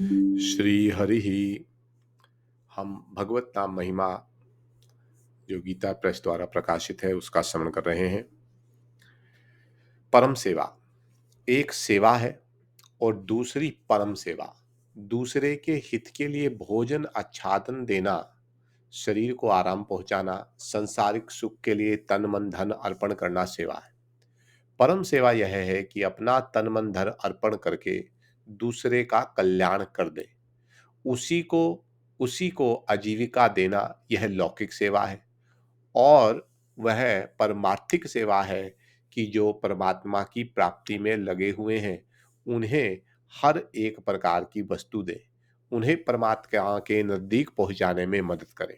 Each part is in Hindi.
श्री हरि ही। हम भगवत नाम महिमा जो गीता प्रेस द्वारा प्रकाशित है उसका श्रवण कर रहे हैं। परम सेवा एक सेवा है और दूसरी परम सेवा दूसरे के हित के लिए भोजन आच्छादन देना, शरीर को आराम पहुंचाना, सांसारिक सुख के लिए तन मन धन अर्पण करना सेवा है। परम सेवा यह है कि अपना तन मन धन अर्पण करके दूसरे का कल्याण कर दे, उसी को उसी को आजीविका देना, यह लौकिक सेवा है। और वह परमार्थिक सेवा है कि जो परमात्मा की प्राप्ति में लगे हुए हैं उन्हें हर एक प्रकार की वस्तु दे, उन्हें परमात्मा के नजदीक पहुंचाने में मदद करें।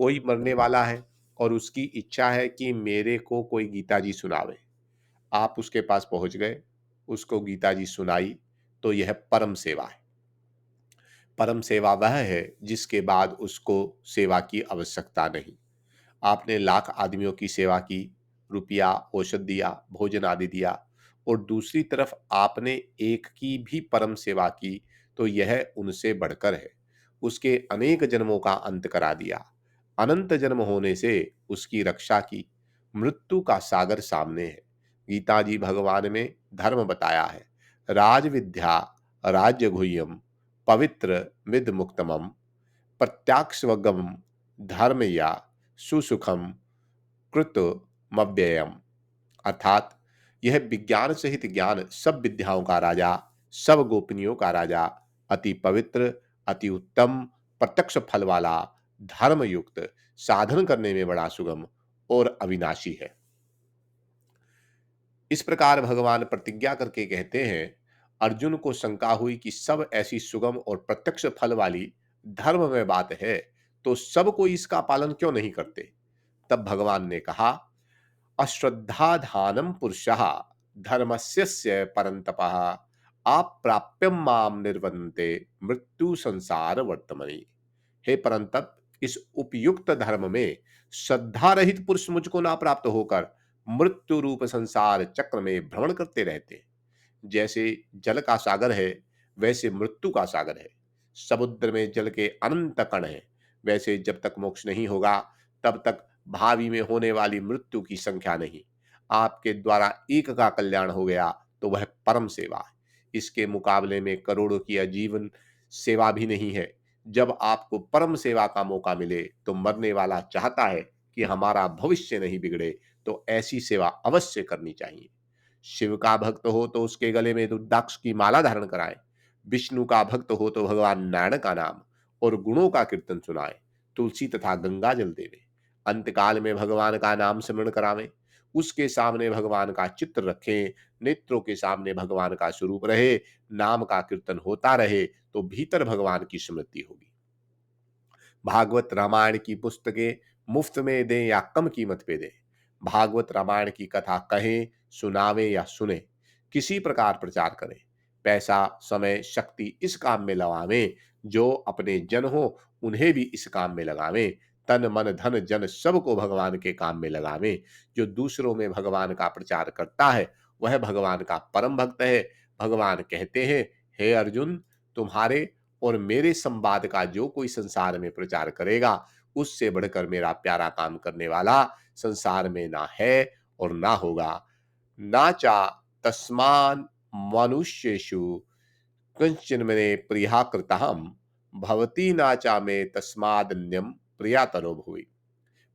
कोई मरने वाला है और उसकी इच्छा है कि मेरे को कोई गीता जी सुनावे, आप उसके पास पहुंच गए, उसको गीता जी सुनाई, तो यह परम सेवा है। परम सेवा वह है जिसके बाद उसको सेवा की आवश्यकता नहीं। आपने लाख आदमियों की सेवा की, रुपया, औषध दिया, भोजन आदि दिया, और दूसरी तरफ आपने एक की भी परम सेवा की, तो यह उनसे बढ़कर है। उसके अनेक जन्मों का अंत करा दिया, अनंत जन्म होने से उसकी रक्षा की। मृत्यु का सागर सामने है। गीता जी भगवान ने धर्म बताया है। राज विद्या राज्य गुह्यम पवित्र मिद मुक्तमम प्रत्याक्षवगम धर्म या सुसुखम कृतमव्ययम। अर्थात यह विज्ञान सहित ज्ञान, सब विद्याओं का राजा, सब गोपनीयों का राजा, अति पवित्र, अति उत्तम, प्रत्यक्ष फल वाला, धर्म युक्त, साधन करने में बड़ा सुगम और अविनाशी है। इस प्रकार भगवान प्रतिज्ञा करके कहते हैं, अर्जुन को शंका हुई कि सब ऐसी सुगम और प्रत्यक्ष फल वाली धर्म में बात है, तो सब कोई इसका पालन क्यों नहीं करते। तब भगवान ने कहा, अश्रद्धाधानम पुरुषः धर्मस्य परंतपः अप्राप्यम माम निर्वन्ते मृत्यु संसार वर्तमनि। हे परंतप, इस उपयुक्त धर्म में श्रद्धा रहित पुरुष मुझको ना प्राप्त होकर मृत्यु रूप संसार चक्र में भ्रमण करते रहते हैं। जैसे जल का सागर है, वैसे मृत्यु का सागर है। समुद्र में जल के अनंत कण हैं, वैसे जब तक मोक्ष नहीं होगा तब तक भावी में होने वाली मृत्यु की संख्या नहीं। आपके द्वारा एक का कल्याण हो गया तो वह परम सेवा है। इसके मुकाबले में करोड़ों की आजीवन सेवा भी नहीं है। जब आपको परम सेवा का मौका मिले तो मरने वाला चाहता है कि हमारा भविष्य नहीं बिगड़े, तो ऐसी सेवा अवश्य करनी चाहिए। शिव का भक्त हो तो उसके गले में रुद्राक्ष की माला धारण कराएं। विष्णु का भक्त हो तो भगवान नारायण का नाम और गुणों का कीर्तन सुनाएं। तुलसी तथा गंगा जल देवें। अंतकाल में भगवान का नाम स्मरण करावें। उसके सामने भगवान का चित्र रखें। नेत्रों के सामने भगवान का स्वरूप रहे, नाम का कीर्तन होता रहे, तो भीतर भगवान की स्मृति होगी। भागवत रामायण की पुस्तकें मुफ्त में दें या कम कीमत पे दें। भागवत रामायण की कथा कहें, सुनावें या सुने, किसी प्रकार प्रचार करें। पैसा, समय, शक्ति इस काम में लगावें। जो अपने जन हो उन्हें भी इस काम में लगावें। तन मन धन जन सबको भगवान के काम में लगावें। जो दूसरों में भगवान का प्रचार करता है वह भगवान का परम भक्त है। भगवान कहते हैं, हे अर्जुन, तुम्हारे और मेरे संवाद का जो कोई संसार में प्रचार करेगा, उससे बढ़कर मेरा प्यारा काम करने वाला संसार में ना है और ना होगा। ना चा तस्मान मनुष्येषु कंचन मेरे प्रिया कृताहम भवती नाचा में तस्मादन्यम प्रियातरो भुवि।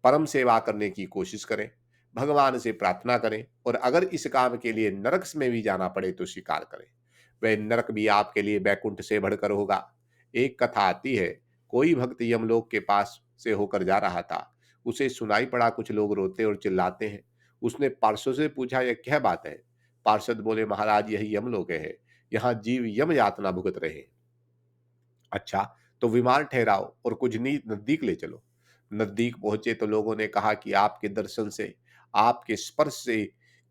परम सेवा करने की कोशिश करें, भगवान से प्रार्थना करें, और अगर इस काम के लिए नरक में भी जाना पड़े तो स्वीकार करें। वह नरक भी आपके लिए बैकुंठ से बढ़कर होगा। एक कथा आती है, कोई भक्त यमलोक के पास से होकर जा रहा था। उसे सुनाई पड़ा कुछ लोग रोते और चिल्लाते हैं। उसने पार्षद से पूछा, यह क्या बात है। पार्षद बोले, महाराज यही यमलोक है, यहाँ जीव यम यातना भुगत रहे हैं। अच्छा, तो विमान ठहराओ और कुछ नजदीक ले चलो। नजदीक पहुंचे तो लोगों ने कहा कि आपके दर्शन से, आपके स्पर्श से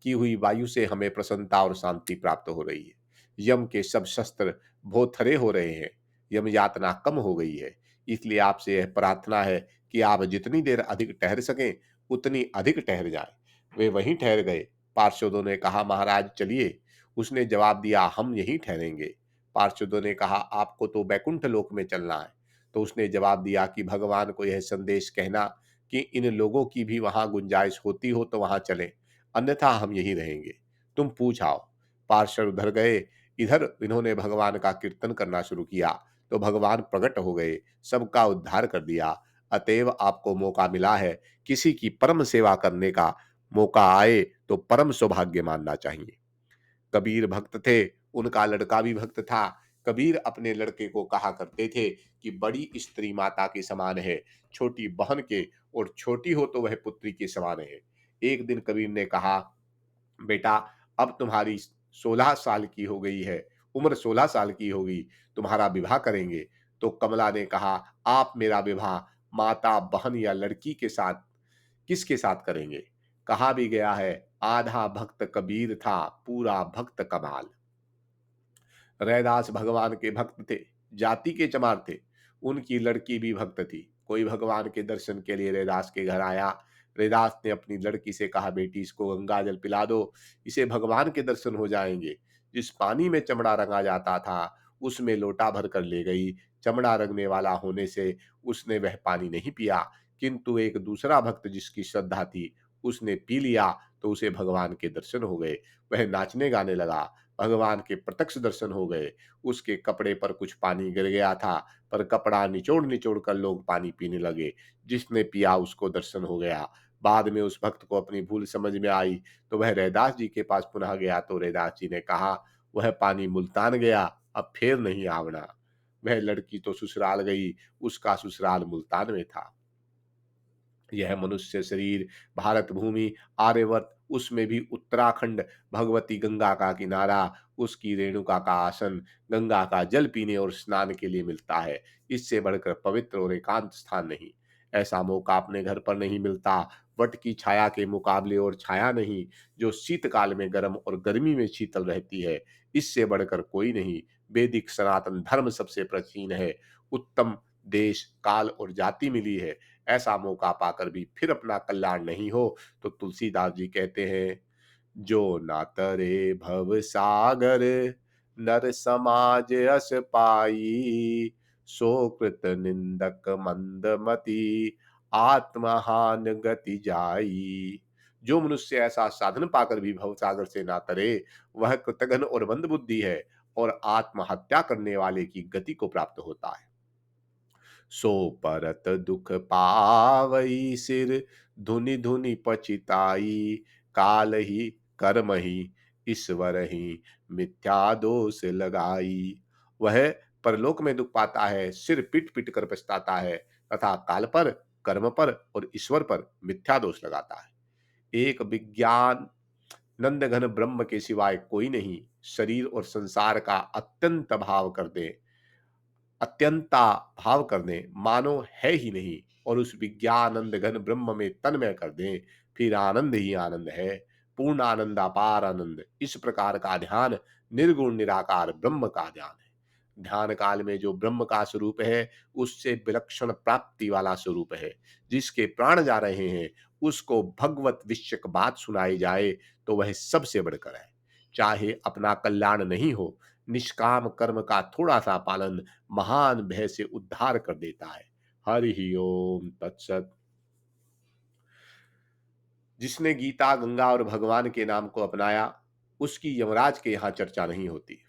की हुई वायु से हमें प्रसन्नता और शांति प्राप्त हो रही है। यम के सब शस्त्र भोथरे हो रहे हैं, यम यातना कम हो गई है। इसलिए आपसे यह प्रार्थना है कि आप जितनी देर अधिक ठहर सकें उतनी अधिक ठहर जाए। वे वहीं ठहर गए। पार्षदों ने कहा, महाराज चलिए। उसने जवाब दिया, हम यहीं ठहरेंगे। पार्षदों ने कहा, आपको तो बैकुंठ लोक में चलना है। तो उसने जवाब दिया कि भगवान को यह संदेश कहना कि इन लोगों की भी वहां गुंजाइश होती हो तो वहां चलें, अन्यथा हम यहीं रहेंगे। तुम पूछ आओ। पार्षद उधर गए। इधर इन्होंने भगवान का कीर्तन करना शुरू किया तो भगवान प्रकट हो गए, सबका उद्धार कर दिया। अतएव आपको मौका मिला है, किसी की परम सेवा करने का मौका आए तो परम सौभाग्य मानना चाहिए। कबीर भक्त थे, उनका लड़का भी भक्त था। कबीर अपने लड़के को कहा करते थे कि बड़ी स्त्री माता के समान है, छोटी बहन के और छोटी हो तो वह पुत्री के समान है। एक दिन कबीर ने कहा, बेटा, अब तुम्हारी 16 साल की हो गई है, उम्र 16 साल की होगी, तुम्हारा विवाह करेंगे। तो कमला ने कहा, आप मेरा विवाह माता, बहन या लड़की के साथ किसके साथ करेंगे? कहा भी गया है, आधा भक्त कबीर था, पूरा भक्त कमाल। रैदास भगवान के भक्त थे, जाति के चमार थे। उनकी लड़की भी भक्त थी। कोई भगवान के दर्शन के लिए रैदास के घर आया। रैदास ने अपनी लड़की से कहा, बेटी, इसको गंगा जल पिला दो, इसे भगवान के दर्शन हो जाएंगे। जिस पानी में चमड़ा रंगा जाता था उसमें लोटा भर कर ले गई। चमड़ा रंगने वाला होने से उसने वह पानी नहीं पिया, किंतु एक दूसरा भक्त जिसकी श्रद्धा थी उसने पी लिया, तो उसे भगवान के दर्शन हो गए। वह नाचने गाने लगा। भगवान के प्रत्यक्ष दर्शन हो गए। उसके कपड़े पर कुछ पानी गिर गया था, पर कपड़ा निचोड़ निचोड़ कर लोग पानी पीने लगे। जिसने पिया उसको दर्शन हो गया। बाद में उस भक्त को अपनी भूल समझ में आई, तो वह रैदास जी के पास पुनः गया। तो रैदास जी ने कहा, वह पानी मुल्तान गया, अब फिर नहीं आवना। वह लड़की तो ससुराल गई, उसका ससुराल मुल्तान में था। यह मनुष्य शरीर, भारत भूमि, आर्यवर्त, उसमें भी उत्तराखंड, भगवती गंगा का किनारा, उसकी रेणुका का आसन, गंगा का जल पीने और स्नान के लिए मिलता है। इससे बढ़कर पवित्र और एकांत स्थान नहीं। ऐसा मौका अपने घर पर नहीं मिलता। वट की छाया के मुकाबले और छाया नहीं, जो शीतकाल में गर्म और गर्मी में शीतल रहती है, इससे बढ़कर कोई नहीं। वैदिक सनातन धर्म सबसे प्राचीन है। उत्तम देश, काल और जाति मिली है। ऐसा मौका पाकर भी फिर अपना कल्याण नहीं हो, तो तुलसीदास जी कहते हैं, जो ना तरे भव सागर, नर समाज अस पाई, सो कृत निंदक मंदमति, आत्महान गति जाई। जो मनुष्य ऐसा साधन पाकर भी भव सागर से ना तरे, वह कृतघ्न और मंद बुद्धि है और आत्महत्या करने वाले की गति को प्राप्त होता है। सो परत दुख पावई सिर, धुनि धुनि पचिताई, काल ही कर्म ही ईश्वर ही मिथ्या दोष लगाई। वह परलोक में दुख पाता है, सिर पीट पीट कर पछताता है तथा काल पर, कर्म पर और ईश्वर पर मिथ्या दोष लगाता है। एक विज्ञान नंद घन ब्रह्म के सिवाय कोई नहीं, शरीर और संसार का अत्यंता भाव कर दें, मानो है ही नहीं, और उस विज्ञानंद घन ब्रह्म में तन्मय कर दें, फिर आनंद ही आनंद है। पूर्ण आनंद, अपार आनंद, इस प्रकार का ध्यान निर्गुण निराकार ब्रह्म का ध्यान है। ध्यान काल में जो ब्रह्म का स्वरूप है, उससे विलक्षण प्राप्ति वाला स्वरूप है। जिसके प्राण जा रहे हैं, उसको भगवत विषयक बात सुनाई जाए तो वह सबसे बढ़कर है। चाहे अपना कल्याण नहीं हो, निष्काम कर्म का थोड़ा सा पालन महान भय से उद्धार कर देता है। हरि ओम तत्सत। जिसने गीता, गंगा और भगवान के नाम को अपनाया, उसकी यमराज के यहाँ चर्चा नहीं होती।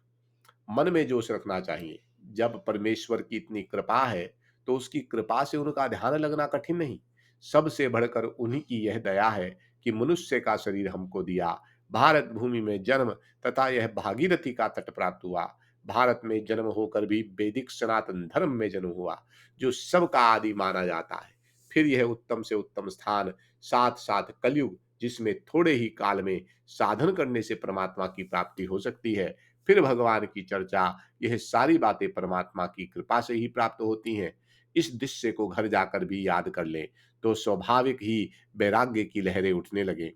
मन में जोश रखना चाहिए। जब परमेश्वर की इतनी कृपा है, तो उसकी कृपा से उनका ध्यान लगना कठिन नहीं। सबसे बढ़कर उन्हीं की यह दया है कि मनुष्य का शरीर हमको दिया, भारत भूमि में जन्म तथा यह भागीरथी का तट प्राप्त हुआ। भारत में जन्म होकर भी वैदिक सनातन धर्म में जन्म हुआ, जो सबका आदि माना जाता है। फिर यह उत्तम से उत्तम स्थान, साथ साथ कलयुग, जिसमें थोड़े ही काल में साधन करने से परमात्मा की प्राप्ति हो सकती है। फिर भगवान की चर्चा, यह सारी बातें परमात्मा की कृपा से ही प्राप्त होती हैं। इस दृश्य को घर जाकर भी याद कर लें तो स्वाभाविक ही वैराग्य की लहरें उठने लगे।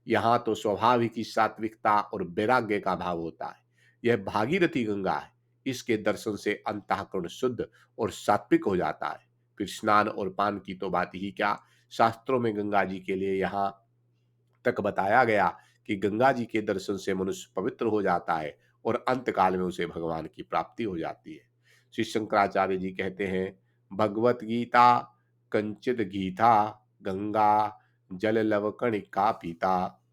यहाँ तो स्वाभाविक ही सात्विकता और वैराग्य का भाव होता है। यह भागीरथी गंगा है। इसके दर्शन से अंतःकरण शुद्ध और सात्विक हो जाता है। फिर स्नान और पान की तो बात ही क्या। शास्त्रों में गंगा जी के लिए यहाँ तक बताया गया कि गंगा जी के दर्शन से मनुष्य पवित्र हो जाता है और अंत काल में उसे भगवान की प्राप्ति हो जाती है। श्री शंकराचार्य जी कहते हैं, भगवत गीता कंचित गीता, गंगा जल लव कणिका पीता।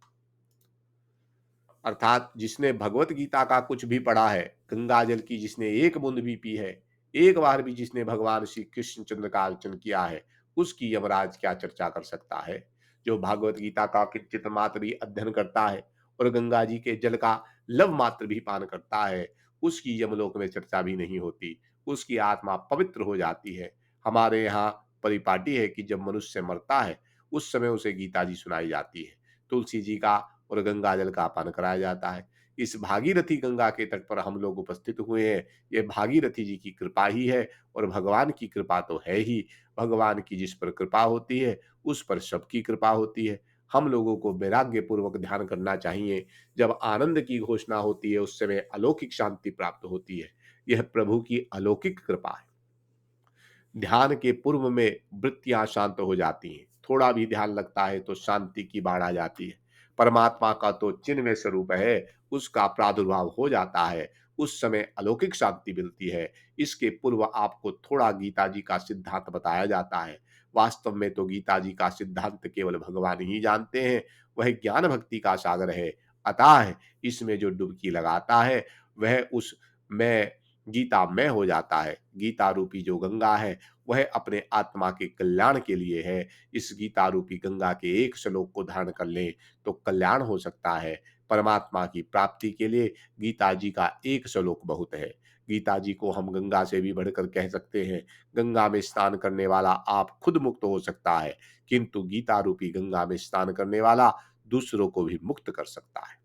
अर्थात जिसने भगवत गीता का कुछ भी पढ़ा है, गंगा जल की जिसने एक बूंद भी पी है, एक बार भी जिसने भगवान श्री कृष्ण चंद्र का अर्चन किया है, उसकी यमराज क्या चर्चा कर सकता है। जो भागवत गीता का किंचित मात्र भी अध्ययन करता है और गंगा जी के जल का लव मात्र भी पान करता है, उसकी यमलोक में चर्चा भी नहीं होती, उसकी आत्मा पवित्र हो जाती है। हमारे यहाँ परिपाटी है कि जब मनुष्य मरता है, उस समय उसे गीता जी सुनाई जाती है, तुलसी जी का और गंगा जल का पान कराया जाता है। इस भागीरथी गंगा के तट पर हम लोग उपस्थित हुए हैं, ये भागीरथी जी की कृपा ही है और भगवान की कृपा तो है ही। भगवान की जिस पर कृपा होती है, उस पर सबकी कृपा होती है। हम लोगों को वैराग्य पूर्वक ध्यान करना चाहिए। जब आनंद की घोषणा होती है, उस समय अलौकिक शांति प्राप्त होती है। यह प्रभु की अलौकिक कृपा है। ध्यान के पूर्व में वृत्तियां शांत हो जाती हैं, थोड़ा भी ध्यान लगता है तो शांति की बाढ़ आ जाती है। परमात्मा का तो चिन्मय स्वरूप है, उसका प्रादुर्भाव हो जाता है, उस समय अलौकिक शांति मिलती है। इसके पूर्व आपको थोड़ा गीता जी का सिद्धांत बताया जाता है। वास्तव में तो गीता जी का सिद्धांत केवल भगवान ही जानते हैं, वह ज्ञान भक्ति का सागर है। अतः इसमें जो डुबकी लगाता है, वह उस में गीता में हो जाता है। गीता रूपी जो गंगा है, वह अपने आत्मा के कल्याण के लिए है। इस गीता रूपी गंगा के एक श्लोक को धारण कर लें तो कल्याण हो सकता है। परमात्मा की प्राप्ति के लिए गीता जी का एक श्लोक बहुत है। गीता जी को हम गंगा से भी बढ़कर कह सकते हैं। गंगा में स्नान करने वाला आप खुद मुक्त हो सकता है, किंतु गीता रूपी गंगा में स्नान करने वाला दूसरों को भी मुक्त कर सकता है।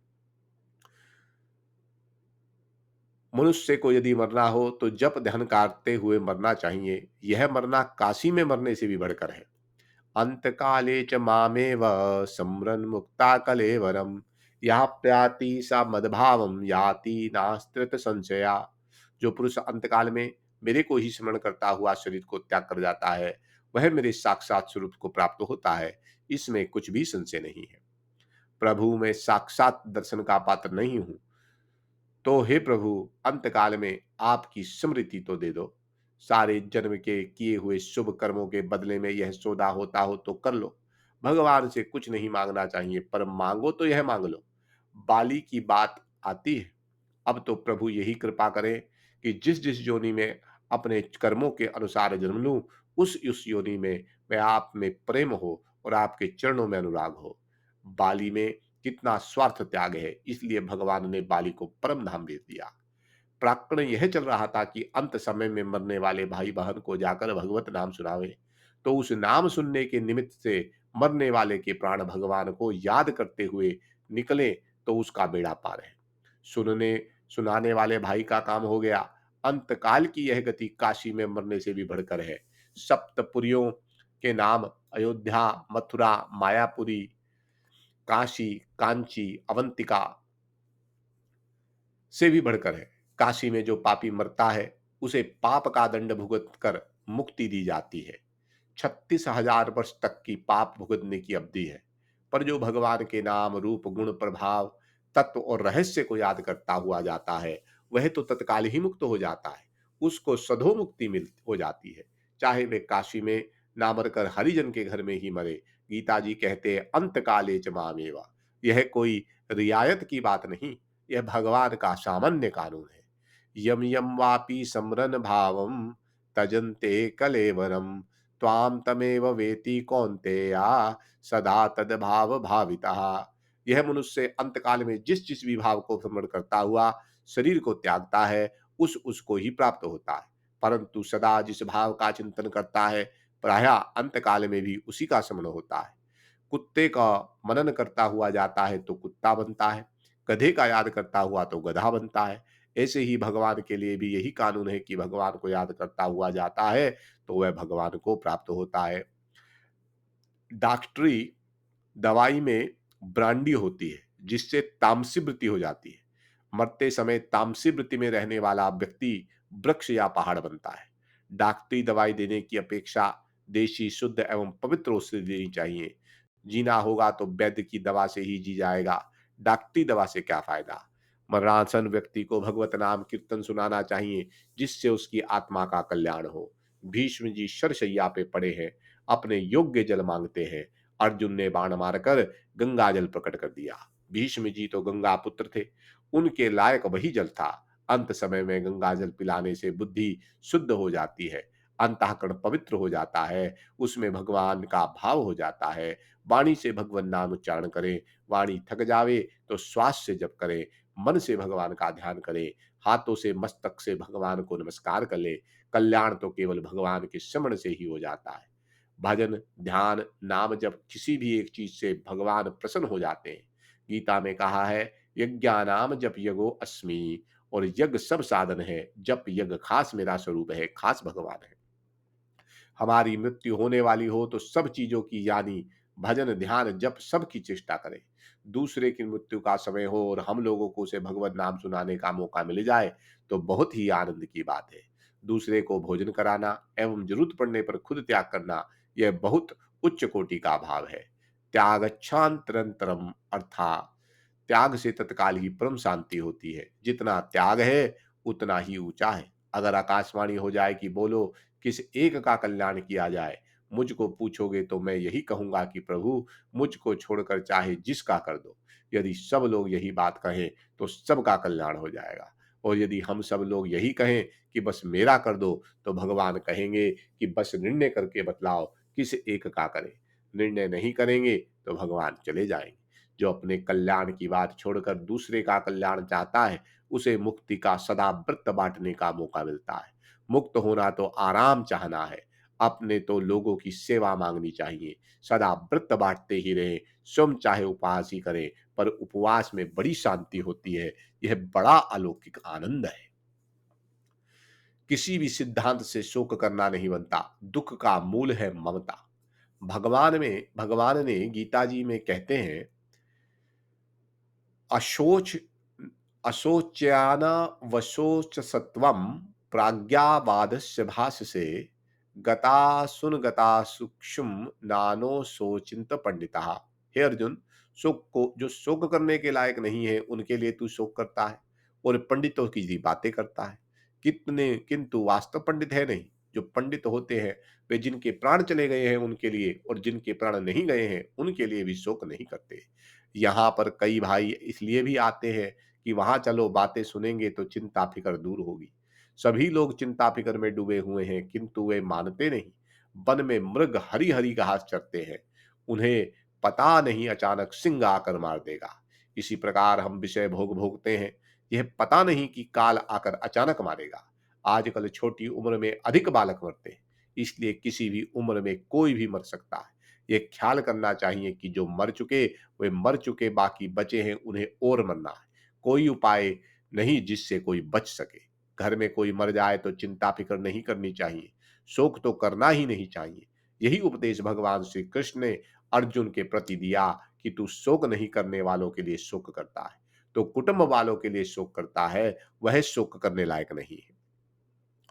मनुष्य को यदि मरना हो तो जप ध्यान करते हुए मरना चाहिए। यह मरना काशी में मरने से भी बढ़कर है। अंतकाले च मामेव सम्रन मुक्ता कलेवरम, या प्याति सा मदभावम याति नास्त्रित संशया। जो पुरुष अंतकाल में मेरे को ही स्मरण करता हुआ शरीर को त्याग कर जाता है, वह मेरे साक्षात स्वरूप को प्राप्त होता है, इसमें कुछ भी संशय नहीं है। प्रभु मैं साक्षात दर्शन का पात्र नहीं हूं, तो हे प्रभु अंतकाल में आपकी स्मृति तो दे दो। सारे जन्म के किए हुए शुभ कर्मों के बदले में यह सौदा होता हो तो कर लो। भगवान से कुछ नहीं मांगना चाहिए, पर मांगो तो यह मांग लो। बाली की बात आती है। अब तो प्रभु यही कृपा करें कि जिस जिस योनि में अपने कर्मों के अनुसार जन्म लूं, उस योनि में मैं आप में प्रेम हो और आपके चरणों में अनुराग हो। बाली में कितना स्वार्थ त्याग है, इसलिए भगवान ने बाली को परम धाम भेज दिया। प्राक्कण यह चल रहा था कि अंत समय में मरने वाले भाई बहन को जाकर भगवत नाम सुनावे, तो उस नाम सुनने के निमित्त से मरने वाले के प्राण भगवान को याद करते हुए निकले, तो उसका बेड़ा पार है। सुनने सुनाने वाले भाई का काम हो गया। अंतकाल की यह गति काशी में मरने से भी बढ़कर है। सप्तपुरियों के नाम अयोध्या, मथुरा, मायापुरी, काशी, कांची, अवंतिका से भी बढ़कर है। काशी में जो पापी मरता है, उसे पाप का दंड भुगत कर मुक्ति दी जाती है। 36,000 वर्ष तक की पाप भुगतने की अवधि है। पर जो भगवान के नाम, रूप, गुण, प्रभाव, तत्व और रहस्य को याद करता हुआ जाता है, वह तो तत्काल ही मुक्त हो जाता है। उसको सधो मुक्ति मिल हो जाती है, चाहे वे काशी में ना मरकर हरिजन के घर में ही मरे। गीता जी कहते हैं, अंत काले च मामेवा। यह कोई रियायत की बात नहीं, यह भगवान का सामान्य कानून है। यम यम वापि समरन भावम तजन्ते कलेवरम, त्वाम तमेव वेति कौन्तेया सदा तद्भाव भावितः। यह मनुष्य अंतकाल में जिस जिस भी भाव को स्मरण करता हुआ शरीर को त्यागता है, उस उसको ही प्राप्त होता है। परंतु सदा जिस भाव का चिंतन करता है, प्रायः अंतकाल में भी उसी का स्मरण होता है। कुत्ते का मनन करता हुआ जाता है तो कुत्ता बनता है, गधे का याद करता हुआ तो गधा बनता है। ऐसे ही भगवान के लिए भी यही कानून है कि भगवान को याद करता हुआ जाता है तो वह भगवान को प्राप्त होता है। डॉक्टरी दवाई में ब्रांडी होती है, जिससे तामसी वृत्ति हो जाती है। मरते समय तामसी वृत्ति में रहने वाला व्यक्ति वृक्ष या पहाड़ बनता है। डॉक्टरी दवाई देने की अपेक्षा देशी शुद्ध एवं पवित्र औषधि देनी चाहिए। जीना होगा तो वैद्य की दवा से ही जी जाएगा, डॉक्टरी दवा से क्या फायदा। मरणासन व्यक्ति को भगवत नाम कीर्तन सुनाना चाहिए, जिससे उसकी आत्मा का कल्याण हो। भीष्म जी शरशैया पे पड़े हैं, अपने योग्य जल मांगते हैं। अर्जुन ने बाण मारकर गंगा जल प्रकट कर दिया। भीष्म जी तो गंगा पुत्र थे, उनके लायक वही जल था। अंत समय में गंगा जल पिलाने से बुद्धि शुद्ध हो जाती है, अंतःकरण पवित्र हो जाता है, उसमें भगवान का भाव हो जाता है। वाणी से भगवान नाम उच्चारण करें, वाणी थक जावे तो श्वास से जप करें, मन से भगवान का ध्यान करें, हाथों से मस्तक से भगवान को नमस्कार कर ले। कल्याण तो केवल भगवान के स्मरण से ही हो जाता है। भजन, ध्यान, नाम जब किसी भी एक चीज से भगवान प्रसन्न हो जाते हैं। गीता में कहा है, यज्ञानाम जप यगो अस्मि, और यज्ञ सब साधन है, जप यज्ञ खास मेरा स्वरूप है, खास भगवान है। हमारी मृत्यु होने वाली हो तो सब चीजों की यानी भजन, ध्यान, जप सब की चेष्टा करें। दूसरे की मृत्यु का समय हो और हम लोगों को उसे भगवत नाम सुनाने का मौका मिल जाए तो बहुत ही आनंद की बात है। दूसरे को भोजन कराना एवं जरूरत पड़ने पर खुद त्याग करना, यह बहुत उच्च कोटि का भाव है। त्यागच्छांतरंतरम अर्थात त्याग से तत्काल ही परम शांति होती है। जितना त्याग है उतना ही ऊंचा है। अगर आकाशवाणी हो जाए कि बोलो किस एक का कल्याण किया जाए, मुझको पूछोगे तो मैं यही कहूंगा कि प्रभु मुझको छोड़कर चाहे जिसका कर दो। यदि सब लोग यही बात कहें तो सबका कल्याण हो जाएगा। और यदि हम सब लोग यही कहें कि बस मेरा कर दो, तो भगवान कहेंगे कि बस निर्णय करके बतलाओ किस एक का करें। निर्णय नहीं करेंगे तो भगवान चले जाएंगे। जो अपने कल्याण की बात छोड़कर दूसरे का कल्याण चाहता है, उसे मुक्ति का सदा व्रत बांटने का मौका मिलता है। मुक्त होना तो आराम चाहना है, अपने तो लोगों की सेवा मांगनी चाहिए। सदा व्रत बांटते ही रहे, स्वयं चाहे उपवास ही करें, पर उपवास में बड़ी शांति होती है। यह बड़ा अलौकिक आनंद है। किसी भी सिद्धांत से शोक करना नहीं बनता, दुख का मूल है ममता। भगवान ने गीता जी में कहते हैं, अशोच अशोच्यानवशोच सत्वम प्राज्ञावादस्य भाषसे गता सुन गता सूक्ष्म नानो शोचिंत पंडिता। हे अर्जुन, शोक को जो शोक करने के लायक नहीं है उनके लिए तू शोक करता है, और पंडितों की जी बातें करता है। कितने किंतु वास्तव पंडित है नहीं। जो पंडित होते हैं वे जिनके प्राण चले गए हैं उनके लिए, और जिनके प्राण नहीं गए हैं उनके लिए भी शोक नहीं करते। यहाँ पर कई भाई इसलिए भी आते हैं कि वहां चलो बातें सुनेंगे तो चिंता फिकर दूर होगी। सभी लोग चिंता फिकर में डूबे हुए हैं, किंतु वे मानते नहीं। वन में मृग हरी हरी घास चरते हैं, उन्हें पता नहीं अचानक सिंह आकर मार देगा। इसी प्रकार हम विषय भोग भोगते हैं, यह पता नहीं कि काल आकर अचानक मारेगा। आजकल छोटी उम्र में अधिक बालक मरते हैं, इसलिए किसी भी उम्र में कोई भी मर सकता है। ये ख्याल करना चाहिए कि जो मर चुके वे मर चुके, बाकी बचे हैं उन्हें और मरना है। कोई उपाय नहीं जिससे कोई बच सके। घर में कोई मर जाए तो चिंता फिक्र नहीं करनी चाहिए, शोक तो करना ही नहीं चाहिए। यही उपदेश भगवान श्री कृष्ण ने अर्जुन के प्रति दिया कि तू शोक नहीं करने वालों के लिए शोक करता है, तो कुटुंब वालों के लिए शोक करता है, वह शोक करने लायक नहीं है।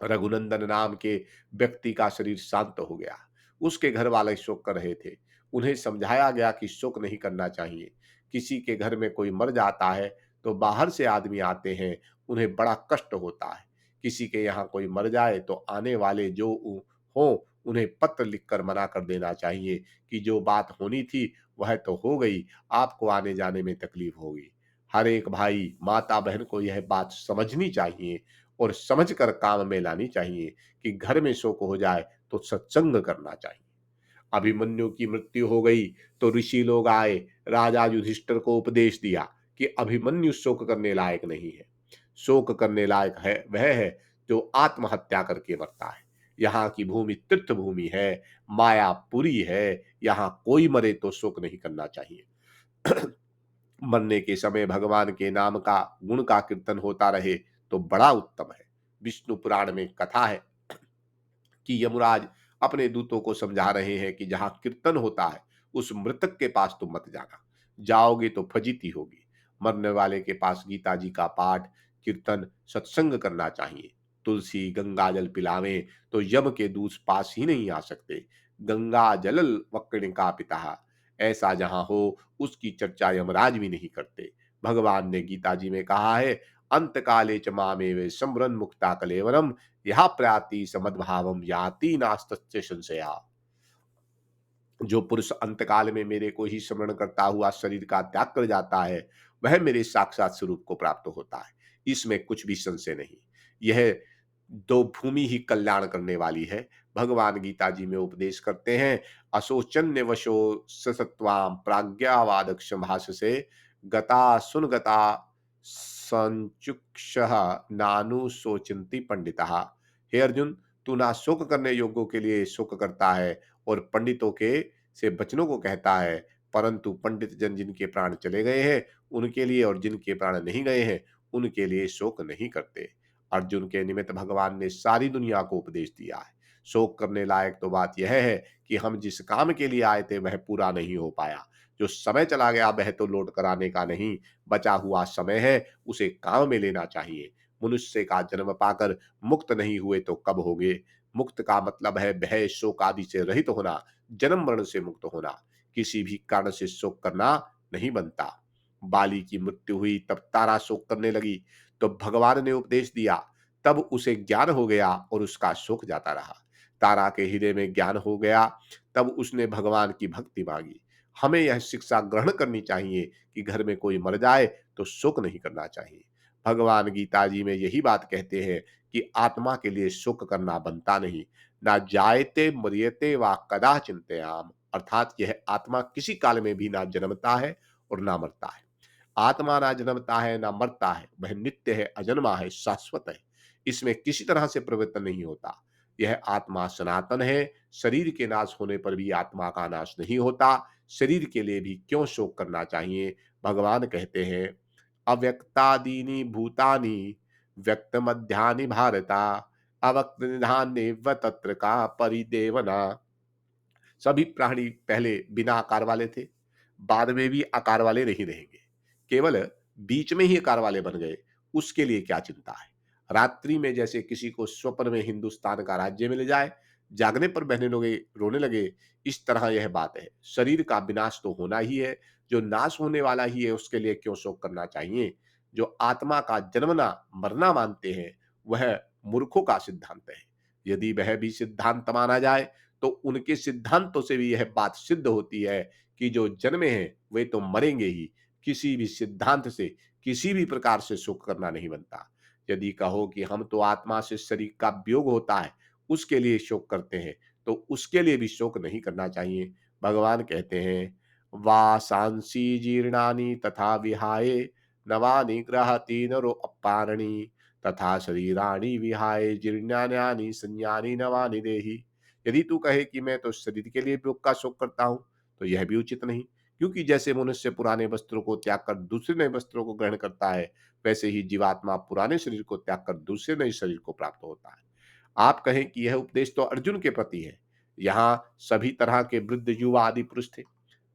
रघुनंदन नाम के व्यक्ति का शरीर शांत हो गया। उसके घर वाले शोक कर रहे थे। उन्हें समझाया गया कि शोक नहीं करना चाहिए। किसी के घर में कोई मर जाता है तो बाहर से आदमी आते हैं, उन्हें बड़ा कष्ट होता है। किसी के यहाँ कोई मर जाए तो आने वाले जो हो उन्हें पत्र लिखकर मना कर देना चाहिए कि जो बात होनी थी वह तो हो गई, आपको आने जाने में तकलीफ होगी। हर एक भाई माता बहन को यह बात समझनी चाहिए और समझकर काम में लानी चाहिए कि घर में शोक हो जाए तो सत्संग करना चाहिए। अभिमन्यु की मृत्यु हो गई तो ऋषि लोग आए, राजा युधिष्ठिर को उपदेश दिया कि अभिमन्यु शोक करने लायक नहीं है। शोक करने लायक है वह है जो आत्महत्या करके मरता है। यहाँ की भूमि तीर्थ भूमि है, मायापुरी है, यहाँ कोई मरे तो शोक नहीं करना चाहिए। मरने के समय भगवान के नाम का गुण का कीर्तन होता रहे तो बड़ा उत्तम है। विष्णु पुराण में कथा है कि यमराज अपने दूतों को समझा रहे हैं कि जहां कीर्तन होता है उस मृतक के पास तुम मत जाना, जाओगे तो फजीती होगी। मरने वाले के पास गीता जी का पाठ, कीर्तन, सत्संग करना चाहिए। तुलसी गंगा जल पिलावे तो यम के दूत पास ही नहीं आ सकते। गंगा जलल वक्णिका पिता, ऐसा जहां हो उसकी चर्चा यमराज भी नहीं करते। भगवान ने गीता जी में कहा है, अंत काले च मामेव सम्रन मुक्ता कलेवरम यह प्रयाति समद्भावम याति नास्तस्य संशया। जो पुरुष अंतकाल में मेरे को ही स्मरण करता हुआ शरीर का त्याग कर जाता है, वह मेरे साक्षात स्वरूप को प्राप्त होता है। इसमें कुछ भी संशय नहीं। यह दो भूमि ही कल्याण करने वाली है। भगवान गीता जी में उपदेश करते हैं, अशोचन्य वशो ससत्वाम प्राज्ञावादक्ष भाषसे गता सुनगता संचुक्ष नानु शोचंती पंडिता। हे अर्जुन, तू ना शोक करने योग्यों के लिए शोक करता है और पंडितों के से बचनों को कहता है, परंतु पंडित जन जिनके प्राण चले गए हैं उनके लिए और जिनके प्राण नहीं गए हैं उनके लिए शोक नहीं करते। अर्जुन के निमित्त भगवान ने सारी दुनिया को उपदेश दिया है। शोक करने लायक तो बात यह है कि हम जिस काम के लिए आए थे वह पूरा नहीं हो पाया। जो समय चला गया वह तो लौट कर आने का नहीं, बचा हुआ समय है उसे काम में लेना चाहिए। मनुष्य का जन्म पाकर मुक्त नहीं हुए तो कब होगे। मुक्त का मतलब है भय शोक आदि से रहित होना, जन्म मरण से मुक्त होना। किसी भी कारण से शोक करना नहीं बनता। बाली की मृत्यु हुई तब तारा शोक करने लगी, तो भगवान ने उपदेश दिया, तब उसे ज्ञान हो गया और उसका शोक जाता रहा। तारा के हृदय में ज्ञान हो गया, तब उसने भगवान की भक्ति मांगी। हमें यह शिक्षा ग्रहण करनी चाहिए कि घर में कोई मर जाए तो शोक नहीं करना चाहिए। भगवान गीता जी में यही बात कहते हैं कि आत्मा के लिए शोक करना बनता नहीं। ना जायते मरियते वा कदा चिंतयाम, अर्थात यह आत्मा किसी काल में भी ना जन्मता है और ना मरता है। आत्मा ना जन्मता है ना मरता है, वह नित्य है, अजन्मा है, शाश्वत है। इसमें किसी तरह से परिवर्तन नहीं होता। यह आत्मा सनातन है। शरीर के नाश होने पर भी आत्मा का नाश नहीं होता। शरीर के लिए भी क्यों शोक करना चाहिए। भगवान कहते हैं, अव्यक्तादीनि भूतानि व्यक्त मध्यानि भारता अवक्त निधान्य व तत्र का परिदेवना। सभी प्राणी पहले बिना आकार वाले थे, बाद में भी आकार वाले नहीं रहेंगे, केवल बीच में ही आकार वाले बन गए। उसके लिए क्या चिंता है। रात्रि में जैसे किसी को स्वप्न में हिंदुस्तान का राज्य मिल जाए, जागने पर बहने लगे रोने लगे, इस तरह यह बात है। शरीर का विनाश तो होना ही है, जो नाश होने वाला ही है उसके लिए क्यों शोक करना चाहिए। जो आत्मा का जन्मना मरना मानते हैं वह मूर्खों का सिद्धांत है। यदि वह भी सिद्धांत माना जाए तो उनके सिद्धांतों से भी यह बात सिद्ध होती है कि जो जन्मे हैं वे तो मरेंगे ही। किसी भी सिद्धांत से किसी भी प्रकार से शोक करना नहीं बनता। यदि कहो कि हम तो आत्मा से शरीर का वियोग होता है उसके लिए शोक करते हैं, तो उसके लिए भी शोक नहीं करना चाहिए। भगवान कहते हैं, वासांसी जीर्णानि तथा विहाय नवानि गृहति नरो अपारणी तथा शरीराणि विहाय जीर्णान्यानि संयानि नवानि देहि। यदि तू कहे कि मैं तो शरीर के लिए वियोग का शोक करता हूं, तो यह भी उचित नहीं। क्योंकि जैसे मनुष्य पुराने वस्त्रों को त्याग कर दूसरे नए वस्त्रों को ग्रहण करता है, वैसे ही जीवात्मा पुराने शरीर को त्याग कर दूसरे नए शरीर को प्राप्त होता है। आप कहें कि यह उपदेश तो अर्जुन के प्रति है। यहाँ सभी तरह के वृद्ध युवा आदि पुरुष थे।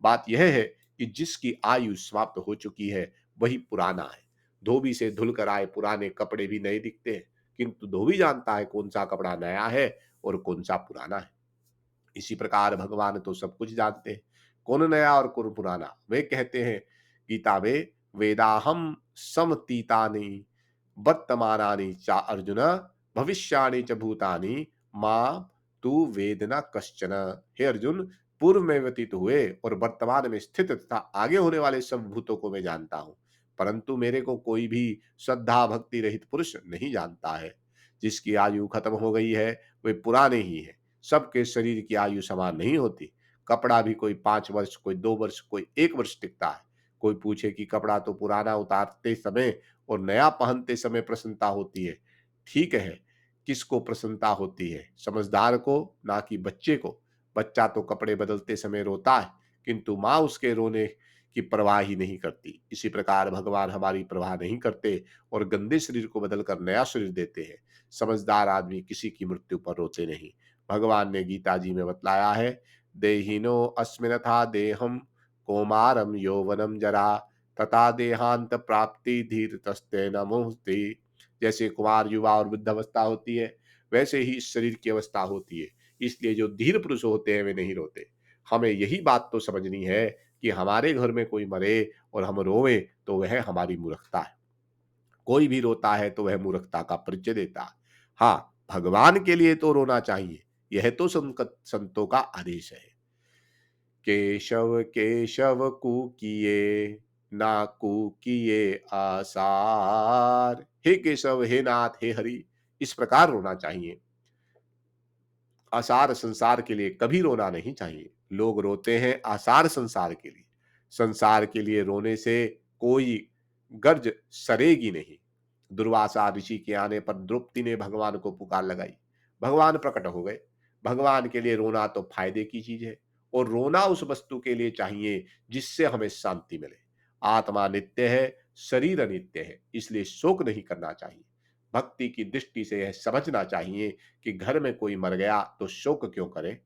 बात यह है कि जिसकी आयु समाप्त हो चुकी है वही पुराना है। धोबी से धुल कर आए पुराने कपड़े भी नए दिखते हैं, किंतु धोबी जानता है कौन सा कपड़ा नया है और कौन सा पुराना है। इसी प्रकार भगवान तो सब कुछ जानते हैं, कौन नया और कौन पुराना। वे कहते हैं गीता में, वेदाहम समतीतानि वर्तमानानि चा अर्जुन भविष्याणि च भूतानि मां तू वेदना कश्चन। हे अर्जुन, पूर्व में व्यतीत हुए और वर्तमान में स्थित तथा आगे होने वाले सब भूतों को मैं जानता हूं, परंतु मेरे को कोई भी श्रद्धा भक्ति रहित पुरुष नहीं जानता है। जिसकी आयु खत्म हो गई है वे पुराने ही है। सबके शरीर की आयु समान नहीं होती। कपड़ा भी कोई 5 वर्ष, कोई 2 वर्ष, कोई 1 वर्ष टिकता है। कोई पूछे कि कपड़ा तो पुराना उतारते समय और नया पहनते समय प्रसन्नता होती है। ठीक है, किसको प्रसन्नता होती है? समझदार को, ना कि बच्चे को। बच्चा तो कपड़े बदलते समय रोता है, किंतु माँ उसके रोने की परवाह ही नहीं करती। इसी प्रकार भगवान हमारी परवाह नहीं करते और गंदे शरीर को बदलकर नया शरीर देते हैं। समझदार आदमी किसी की मृत्यु पर रोते नहीं। भगवान ने गीता जी में बतलाया है, देहिनो अस्मिनथा देहम कौमारम यौवनम जरा तथा देहांत प्राप्ति धीर तस्ते न मुहति। जैसे कुमार युवा और वृद्धावस्था होती है, वैसे ही इस शरीर की अवस्था होती है। इसलिए जो धीर पुरुष होते हैं वे नहीं रोते। हमें यही बात तो समझनी है कि हमारे घर में कोई मरे और हम रोवें तो वह हमारी मूर्खता है। कोई भी रोता है तो वह मूर्खता का परिचय देता है। हाँ, भगवान के लिए तो रोना चाहिए, यह तो संतों का आदेश है। केशव केशव कूकिए, ना कूकिए आसार। हे केशव, हे नाथ, हे हरि, इस प्रकार रोना चाहिए। आसार संसार के लिए कभी रोना नहीं चाहिए। लोग रोते हैं आसार संसार के लिए। संसार के लिए रोने से कोई गर्ज सरेगी नहीं। दुर्वासा ऋषि के आने पर द्रौपदी ने भगवान को पुकार लगाई। भगवान प्रकट हो गए। भगवान के लिए रोना तो फायदे की चीज है, और रोना उस वस्तु के लिए चाहिए जिससे हमें शांति मिले। आत्मा नित्य है, शरीर अनित्य है, इसलिए शोक नहीं करना चाहिए। भक्ति की दृष्टि से यह समझना चाहिए कि घर में कोई मर गया तो शोक क्यों करें।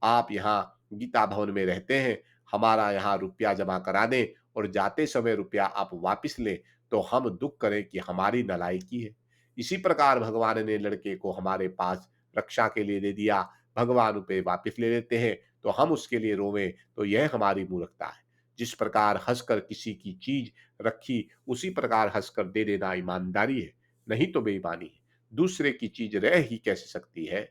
आप यहाँ गीता भवन में रहते हैं, हमारा यहाँ रुपया जमा करा दें और जाते समय रुपया आप वापिस लें, तो हम दुख करें कि हमारी नालायकी है। इसी प्रकार भगवान ने लड़के को हमारे पास रक्षा के लिए दे दिया, भगवान रुपये वापिस ले लेते हैं तो हम उसके लिए रोवें, तो यह हमारी मूर्खता है। जिस प्रकार हंसकर किसी की चीज रखी, उसी प्रकार हंसकर दे देना ईमानदारी है, नहीं तो बेईमानी है। दूसरे की चीज रह ही कैसे सकती है।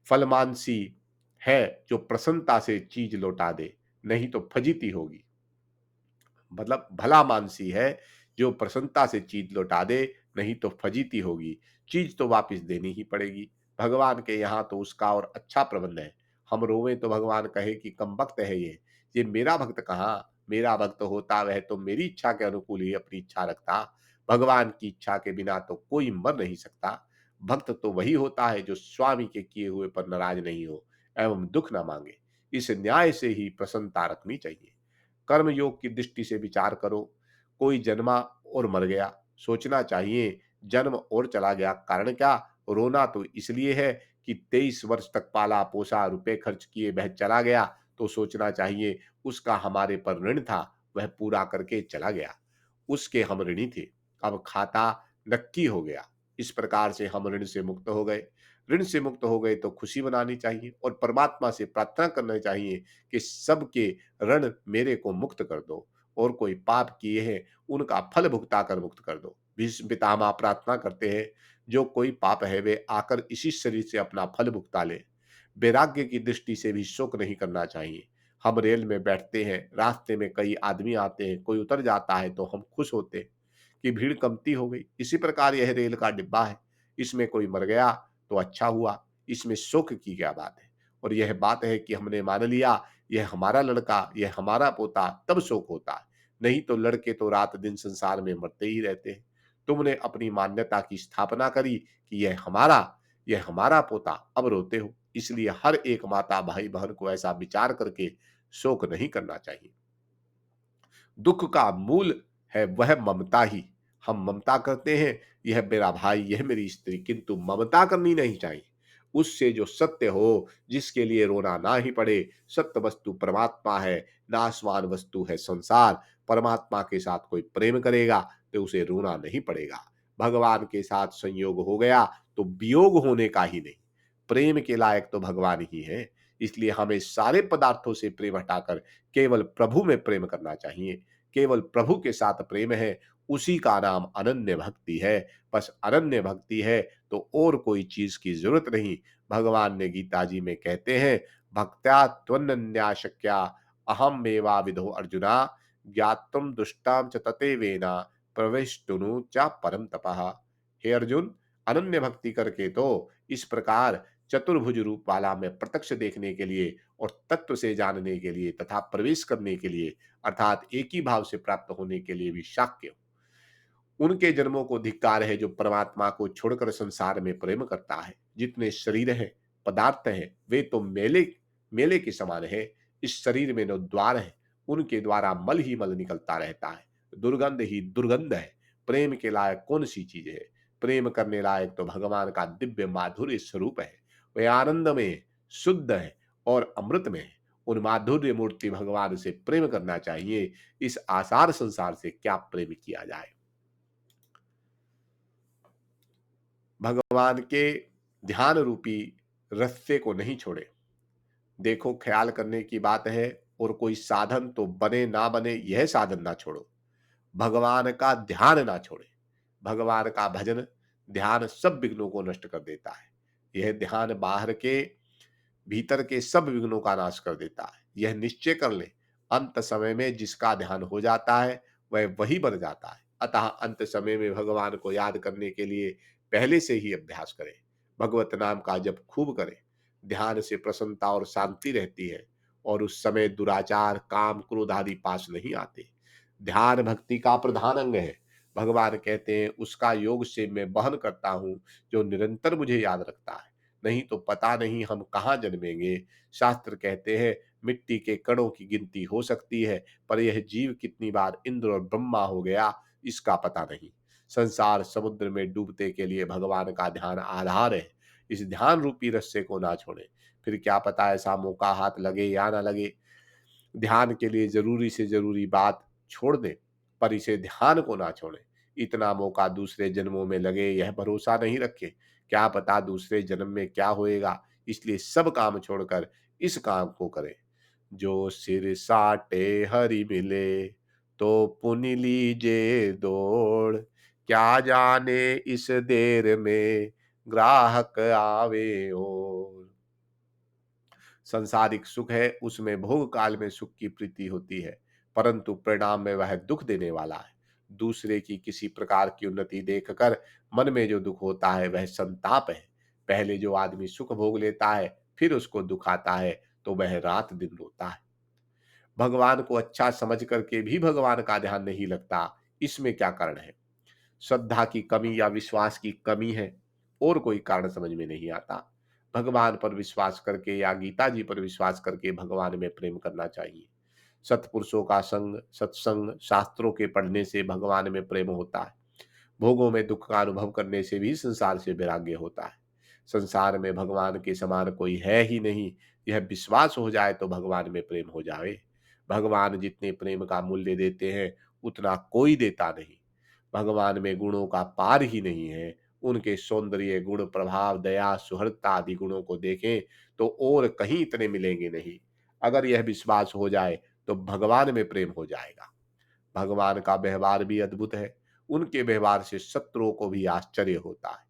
फलमानसी है जो प्रसन्नता से चीज लौटा दे, नहीं तो फजीती होगी। मतलब भला मानसी है जो प्रसन्नता से चीज लौटा दे, नहीं तो फजीती होगी। चीज तो वापस देनी ही पड़ेगी। भगवान के यहाँ तो उसका और अच्छा प्रबंध है। हम रोवें तो भगवान कहे कि कम वक्त है ये मेरा भक्त कहाँ। मेरा भक्त होता वह तो मेरी इच्छा के अनुकूल ही अपनी इच्छा रखता। भगवान की इच्छा के बिना तो कोई मर नहीं सकता। भक्त तो वही होता है जो स्वामी के किए हुए पर नाराज नहीं हो एवं दुख न मांगे। इस न्याय से ही प्रसन्नता रखनी चाहिए। कर्म योग की दृष्टि से विचार करो। कोई जन्मा और मर गया, सोचना चाहिए जन्म और चला गया, कारण क्या। रोना तो इसलिए है कि 23 वर्ष तक पाला पोसा, रुपए खर्च किए, वह चला गया, तो सोचना चाहिए उसका हमारे पर ऋण था, वह पूरा करके चला गया। उसके हम ऋणी थे, अब खाता नक्की हो गया। इस प्रकार से हम ऋण से मुक्त हो गए। ऋण से मुक्त हो गए तो खुशी मनानी चाहिए और परमात्मा से प्रार्थना करना चाहिए कि सबके ऋण मेरे को मुक्त कर दो, और कोई पाप किए हैं उनका फल भुगता कर मुक्त कर दो। भीष्म पितामह प्रार्थना करते हैं, जो कोई पाप है वे आकर इसी शरीर से अपना फल भुगता ले। वैराग्य की दृष्टि से भी शोक नहीं करना चाहिए। हम रेल में बैठते हैं, रास्ते में कई आदमी आते हैं, कोई उतर जाता है तो हम खुश होते हैं कि भीड़ कमती हो गई। इसी प्रकार यह रेल का डिब्बा है, इसमें कोई मर गया तो अच्छा हुआ, इसमें शोक की क्या बात है। और यह बात है कि हमने मान लिया यह हमारा लड़का, यह हमारा पोता, तब शोक होता है। नहीं तो लड़के तो रात दिन संसार में मरते ही रहते हैं। तुमने अपनी मान्यता की स्थापना करी कि यह हमारा पोता, अब रोते हो। इसलिए हर एक माता भाई बहन को ऐसा विचार करके शोक नहीं करना चाहिए। दुख का मूल है वह ममता ही। हम ममता करते हैं, यह मेरा भाई, यह मेरी स्त्री, किंतु ममता करनी नहीं चाहिए। उससे जो सत्य हो, जिसके लिए रोना ना ही पड़े। सत्य वस्तु परमात्मा है, नाशवान वस्तु है संसार। परमात्मा के साथ कोई प्रेम करेगा तो उसे रोना नहीं पड़ेगा। भगवान के साथ संयोग हो गया तो वियोग होने का ही नहीं। प्रेम के लायक तो भगवान ही है। इसलिए हमें सारे पदार्थों से प्रेम हटाकर केवल प्रभु में प्रेम करना चाहिए। केवल प्रभु के साथ प्रेम है, उसी का नाम अनन्य भक्ति है। बस अनन्य भक्ति है तो और कोई चीज की जरूरत नहीं। भगवान ने गीता जी में कहते हैं, भक्त्या त्वन्न्या शक्या अहम मेवा विदो अर्जुना, ज्ञातुम दुष्टाम च ततेवेना प्रविष्टुनु च परम तपः। हे अर्जुन, अनन्य भक्ति करके तो इस प्रकार चतुर्भुज रूप वाला में प्रत्यक्ष देखने के लिए और तत्व से जानने के लिए तथा प्रवेश करने के लिए, अर्थात एक ही भाव से प्राप्त होने के लिए भी शाक्य। उनके जन्मों को धिक्कार है जो परमात्मा को छोड़कर संसार में प्रेम करता है। जितने शरीर है, पदार्थ हैं, वे तो मेले मेले के समान है। इस शरीर में न द्वार है, उनके द्वारा मल ही मल निकलता रहता है, दुर्गंध ही दुर्गंध है। प्रेम के लायक कौन सी चीज है। प्रेम करने लायक तो भगवान का दिव्य माधुर्य स्वरूप है। वह आनंद में, शुद्ध है और अमृत में है। उन माधुर्य मूर्ति भगवान से प्रेम करना चाहिए। इस आसार संसार से क्या प्रेम किया जाए। भगवान के ध्यान रूपी रस्से को नहीं छोड़े। देखो, ख्याल करने की बात है, और कोई साधन तो बने ना बने यह साधन ना छोड़ो, भगवान का ध्यान ना छोड़े। भगवान का भजन, ध्यान सब विघ्नों को नष्ट कर देता है। यह ध्यान बाहर के, भीतर के सब विघ्नों का नाश कर देता है। यह निश्चय कर ले, अंत समय में जिसका ध्यान हो जाता है वह वही बन जाता है। अतः अंत समय में भगवान को याद करने के लिए पहले से ही अभ्यास करें। भगवत नाम का जप खूब करें। ध्यान से प्रसन्नता और शांति रहती है और उस समय दुराचार, काम, क्रोध आदि पास नहीं आते। ध्यान भक्ति का प्रधान अंग है। भगवान कहते हैं, उसका योग से मैं वहन करता हूँ जो निरंतर मुझे याद रखता है। नहीं तो पता नहीं हम कहाँ जन्मेंगे। शास्त्र कहते हैं, मिट्टी के कणों की गिनती हो सकती है, पर यह जीव कितनी बार इंद्र और ब्रह्मा हो गया, इसका पता नहीं। संसार समुद्र में डूबते के लिए भगवान का ध्यान आधार है। इस ध्यान रूपी रस्से को ना छोड़ें। फिर क्या पता ऐसा मौका हाथ लगे या ना लगे। ध्यान के लिए जरूरी से जरूरी बात छोड़ दें, पर इसे ध्यान को ना छोड़ें। इतना मौका दूसरे जन्मों में लगे यह भरोसा नहीं रखें। क्या पता दूसरे जन्म में क्या होएगा। इसलिए सब काम छोड़कर इस काम को करें। जो सिर साटे हरि मिले, तो पुनि लीजे दौड़। क्या जाने इस देर में ग्राहक आवे और। सांसारिक सुख है, उसमें भोग काल में सुख की प्रीति होती है, परंतु परिणाम में वह दुख देने वाला है। दूसरे की किसी प्रकार की उन्नति देखकर मन में जो दुख होता है वह संताप है। पहले जो आदमी सुख भोग लेता है फिर उसको दुख आता है तो वह रात दिन रोता है। भगवान को अच्छा समझ करके भी भगवान का ध्यान नहीं लगता, इसमें क्या कारण है। श्रद्धा की कमी या विश्वास की कमी है, और कोई कारण समझ में नहीं आता। भगवान पर विश्वास करके या गीता जी पर विश्वास करके भगवान में प्रेम करना चाहिए। सत्पुरुषों का संग, सत्संग, शास्त्रों के पढ़ने से भगवान में प्रेम होता है। भोगों में दुख का अनुभव करने से भी संसार से वैराग्य होता है। संसार में भगवान के समान कोई है ही नहीं, यह विश्वास हो जाए तो भगवान में प्रेम हो जाए। भगवान जितने प्रेम का मूल्य देते हैं उतना कोई देता नहीं। भगवान में गुणों का पार ही नहीं है। उनके सौंदर्य, गुण, प्रभाव, दया, सुहृदता आदि गुणों को देखें तो और कहीं इतने मिलेंगे नहीं। अगर यह विश्वास हो जाए तो भगवान में प्रेम हो जाएगा। भगवान का व्यवहार भी अद्भुत है। उनके व्यवहार से शत्रुओं को भी आश्चर्य होता है।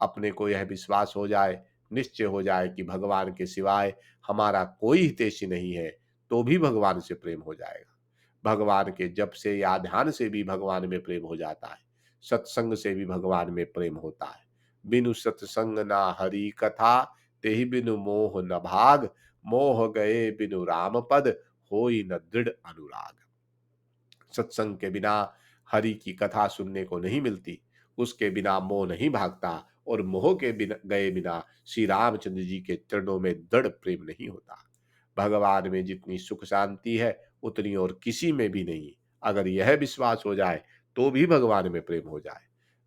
अपने को यह विश्वास हो जाए, निश्चय हो जाए कि भगवान के सिवाय हमारा कोई हितैषी नहीं है, तो भी भगवान से प्रेम हो जाएगा। भगवान के जप से या ध्यान से भी भगवान में प्रेम हो जाता है। सत्संग से भी भगवान में प्रेम होता है। बिनु सत्संग ना हरि कथा, तेहि बिनु मोह न भाग। मोह गए बिनु राम पद, होई न दृढ़ अनुराग। सत्संग के बिना हरि की कथा सुनने को नहीं मिलती। उसके बिना मोह नहीं भागता, और मोह के बिना गए बिना श्री रामचंद्र जी के चरणों में दृढ़ प्रेम नहीं होता। भगवान में जितनी सुख शांति है उतनी और किसी में भी नहीं। अगर यह विश्वास हो जाए तो भी भगवान में प्रेम हो जाए।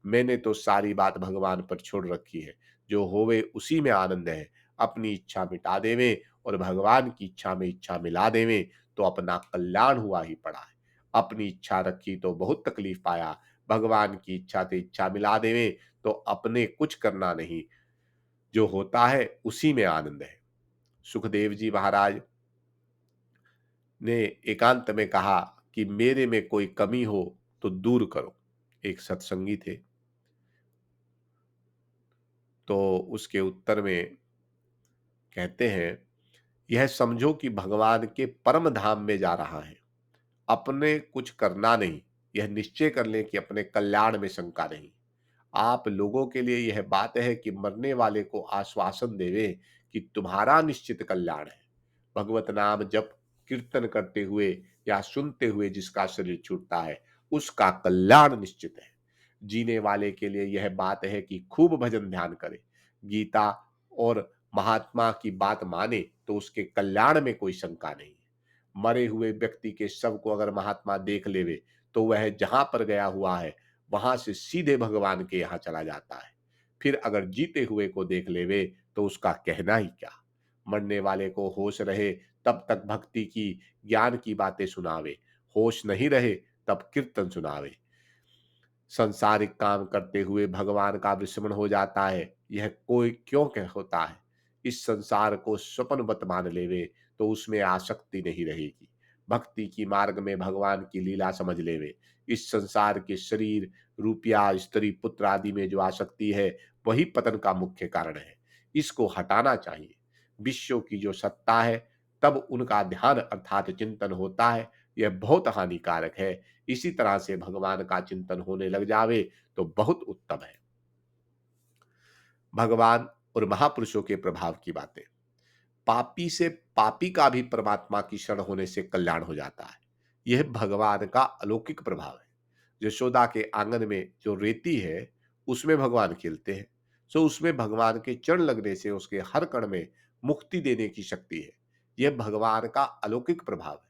मैंने तो सारी बात भगवान पर छोड़ रखी है। जो होवे उसी में आनंद है। अपनी इच्छा मिटा देवे और भगवान की इच्छा में इच्छा मिला देवे तो अपना कल्याण हुआ ही पड़ा है। अपनी इच्छा रखी तो बहुत तकलीफ पाया, भगवान की इच्छा से इच्छा मिला देवे तो अपने कुछ करना नहीं, जो होता है उसी में आनंद है। सुखदेव जी महाराज ने एकांत में कहा कि मेरे में कोई कमी हो तो दूर करो। एक सत्संगी थे, तो उसके उत्तर में कहते हैं, यह समझो कि भगवान के परम धाम में जा रहा है, अपने कुछ करना नहीं। यह निश्चय कर लें कि अपने कल्याण में शंका नहीं। आप लोगों के लिए यह बात है कि मरने वाले को आश्वासन देवे कि तुम्हारा निश्चित कल्याण है। भगवत नाम जप कीर्तन करते हुए या सुनते हुए जिसका शरीर छूटता है उसका कल्याण निश्चित है। जीने वाले के लिए यह बात है कि खूब भजन ध्यान करे, गीता और महात्मा की बात माने तो उसके कल्याण में कोई शंका नहीं है। मरे हुए व्यक्ति के शव को अगर महात्मा देख लेवे तो वह जहां पर गया हुआ है वहां से सीधे भगवान के यहां चला जाता है। फिर अगर जीते हुए को देख लेवे तो उसका कहना ही क्या। मरने वाले को होश रहे तब तक भक्ति की, ज्ञान की बातें सुनावे, होश नहीं रहे तब कीर्तन सुनावे। संसारिक काम करते हुए भगवान का विस्मरण हो जाता है, यह कोई क्यों कह होता है। इस संसार को स्वप्नवत मान लेवे तो उसमें आसक्ति नहीं रहेगी। भक्ति की मार्ग में भगवान की लीला समझ लेवे। इस संसार के शरीर, रुपया, स्त्री, पुत्र आदि में जो आसक्ति है वही पतन का मुख्य कारण है। इसको हटाना चाहिए। विश्व की जो सत्ता है तब उनका ध्यान अर्थात चिंतन होता है, यह बहुत हानिकारक है। इसी तरह से भगवान का चिंतन होने लग जावे तो बहुत उत्तम है। भगवान और महापुरुषों के प्रभाव की बातें। पापी से पापी का भी परमात्मा की शरण होने से कल्याण हो जाता है। यह भगवान का अलौकिक प्रभाव है। यशोदा के आंगन में जो रेती है उसमें भगवान खेलते हैं, सो उसमें भगवान के चरण लगने से उसके हर कण में मुक्ति देने की शक्ति है। यह भगवान का अलौकिक प्रभाव है।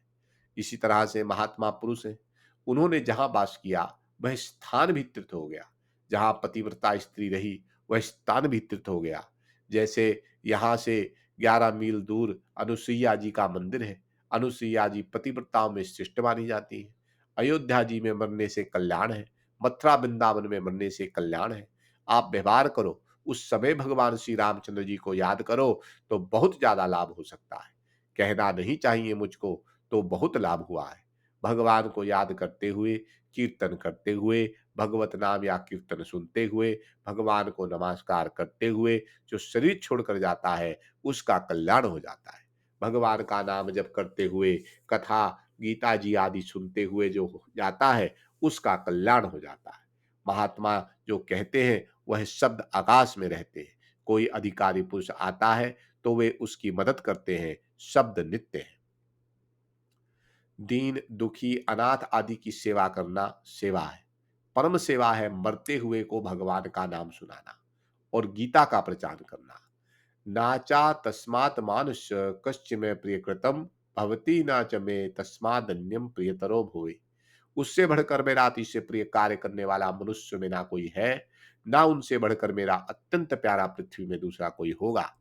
इसी तरह से महात्मा पुरुष हैं, उन्होंने जहां वास किया वह स्थान भी तीर्थ हो गया। जहां पतिव्रता स्त्री रही वह स्थान भी तीर्थ हो गया। जैसे यहाँ से 11 मील दूर अनुसुईया जी का मंदिर है। अनुसुईया जी पतिव्रताओं में श्रेष्ठ मानी जाती है। अयोध्या जी में मरने से कल्याण है। मथुरा वृंदावन में मरने से कल्याण है। आप व्यवहार करो, उस समय भगवान श्री रामचंद्र जी को याद करो तो बहुत ज्यादा लाभ हो सकता है। कहना नहीं चाहिए मुझको, तो बहुत लाभ हुआ है। भगवान को याद करते हुए, कीर्तन करते हुए, भगवत नाम या कीर्तन सुनते हुए, भगवान को नमस्कार करते हुए जो शरीर छोड़कर जाता है उसका कल्याण हो जाता है। भगवान का नाम जप करते हुए, कथा, गीता जी आदि सुनते हुए जो जाता है उसका कल्याण हो जाता है। महात्मा जो कहते हैं वह शब्द आकाश में रहते हैं। कोई अधिकारी पुरुष आता है तो वे उसकी मदद करते हैं। शब्द नित्य है। दीन, दुखी, अनाथ आदि की सेवा करना सेवा है। परम सेवा है मरते हुए को भगवान का नाम सुनाना और गीता का प्रचार करना। नाचा तस्मात् मानुष्य कश्च में प्रियकृतम भवती न च मे तस्मादन्यम प्रियतरो भुवि। उससे बढ़कर मेरा अतिशय प्रिय कार्य करने वाला मनुष्य में ना कोई है, ना उनसे बढ़कर मेरा अत्यंत प्यारा पृथ्वी में दूसरा कोई होगा।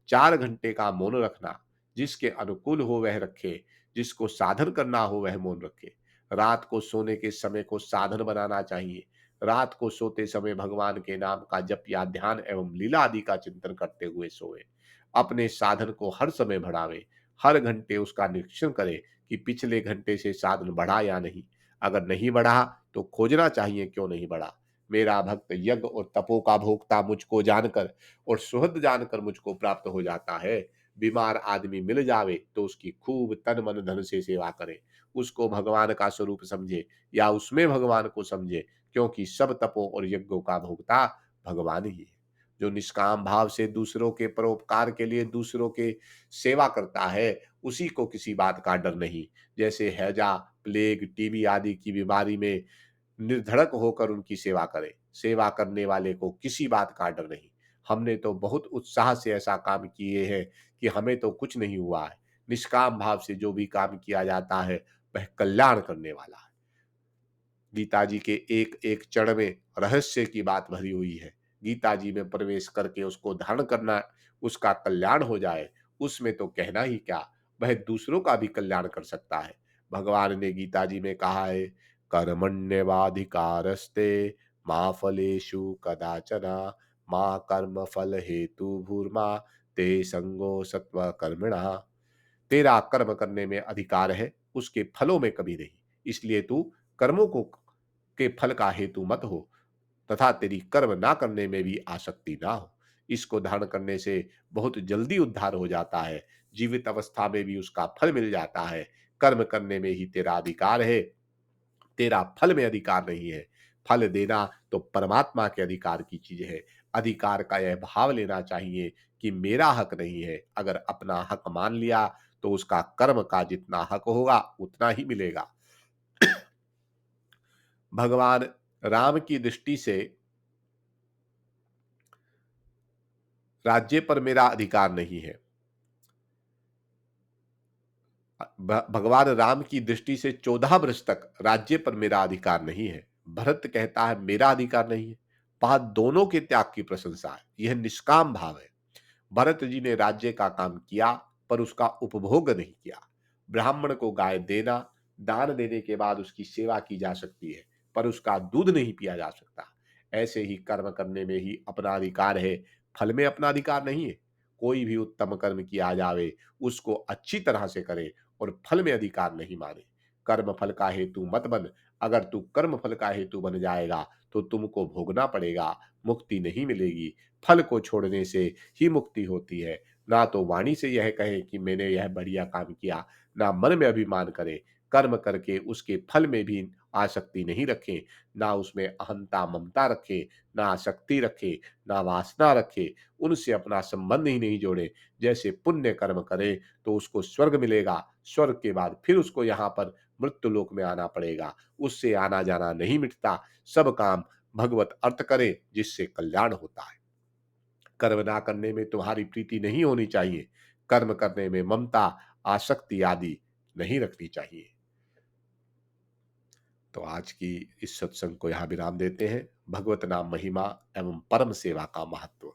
4 घंटे का मौन रखना, जिसके अनुकूल हो वह रखे, जिसको साधन करना हो वह मौन रखे। रात को सोने के समय को साधन बनाना चाहिए। रात को सोते समय भगवान के नाम का जप या ध्यान एवं लीला आदि का चिंतन करते हुए सोए। अपने साधन को हर समय बढ़ावे। हर घंटे उसका निरीक्षण करे कि पिछले घंटे से साधन बढ़ा या नहीं। अगर नहीं बढ़ा तो खोजना चाहिए क्यों नहीं बढ़ा। मेरा भक्त यज्ञ और तपो का भोगता मुझको जानकर और सुहृद जानकर मुझको प्राप्त हो जाता है। बीमार आदमी मिल जावे तो उसकी खूब तन मन धन से सेवा करे। उसको भगवान का स्वरूप समझे या उसमें भगवान को समझे, क्योंकि सब तपों और यज्ञों का भोगता भगवान ही है। जो निष्काम भाव से दूसरों के परोपकार के लिए दूसरों के सेवा करता है उसी को किसी बात का डर नहीं। जैसे हैजा, प्लेग, टीबी आदि की बीमारी में निर्धड़क होकर उनकी सेवा करें। सेवा करने वाले को किसी बात का डर नहीं। हमने तो बहुत उत्साह से ऐसा काम किए हैं कि हमें तो कुछ नहीं हुआ है। निष्काम भाव से जो भी काम किया जाता है वह कल्याण करने वाला है। गीता जी के एक एक चरण में रहस्य की बात भरी हुई है। गीता जी में प्रवेश करके उसको धारण करना, उसका कल्याण हो जाए, उसमें तो कहना ही क्या, वह दूसरों का भी कल्याण कर सकता है। भगवान ने गीता जी में कहा है, कर्मण्यवाधिकारस्ते माँ फलेषु कदाचना माँ कर्म फल हेतु भूर्मा ते संगो सत्व कर्मिणा। तेरा कर्म करने में अधिकार है, उसके फलों में कभी नहीं। इसलिए तू कर्मों को के फल का हेतु मत हो तथा तेरी कर्म ना करने में भी आसक्ति ना हो। इसको धारण करने से बहुत जल्दी उद्धार हो जाता है। जीवित अवस्था में भी उसका फल मिल जाता है। कर्म करने में ही तेरा अधिकार है, तेरा फल में अधिकार नहीं है। फल देना तो परमात्मा के अधिकार की चीज है। अधिकार का यह भाव लेना चाहिए कि मेरा हक नहीं है। अगर अपना हक मान लिया तो उसका कर्म का जितना हक होगा उतना ही मिलेगा। भगवान राम की दृष्टि से राज्य पर मेरा अधिकार नहीं है। भगवान राम की दृष्टि से 14 वर्ष तक राज्य पर मेरा अधिकार नहीं है। भरत कहता है मेरा अधिकार नहीं है। वहां दोनों के त्याग की प्रशंसा है। यह निष्काम भाव है। भरत जी ने राज्य का काम किया पर उसका उपभोग नहीं किया। ब्राह्मण को गाय देना, दान देने के बाद उसकी सेवा की जा सकती है पर उसका दूध नहीं पिया जा सकता। ऐसे ही कर्म करने में ही अपना अधिकार है, फल में अपना अधिकार नहीं है। कोई भी उत्तम कर्म किया जावे, उसको अच्छी तरह से करे और फल में अधिकार नहीं माने। कर्म फल का हेतु मत बन। अगर तू कर्म फल का हेतु बन जाएगा, तो तुमको भोगना पड़ेगा, मुक्ति नहीं मिलेगी। फल को छोड़ने से ही मुक्ति होती है। ना तो वाणी से यह कहे कि मैंने यह बढ़िया काम किया, ना मन में अभिमान करे। कर्म करके उसके फल में भी आसक्ति नहीं रखे, ना उसमें अहंता ममता रखे, ना आसक्ति रखे, ना वासना रखे, उनसे अपना संबंध ही नहीं जोड़े। जैसे पुण्य कर्म करे तो उसको स्वर्ग मिलेगा, स्वर्ग के बाद फिर उसको यहाँ पर मृत्यु लोक में आना पड़ेगा। उससे आना जाना नहीं मिटता। सब काम भगवत अर्थ करे, जिससे कल्याण होता है। कर्म ना करने में तुम्हारी प्रीति नहीं होनी चाहिए। कर्म करने में ममता, आसक्ति आदि नहीं रखनी चाहिए। तो आज की इस सत्संग को यहाँ विराम देते हैं। भगवत नाम महिमा एवं परम सेवा का महत्व।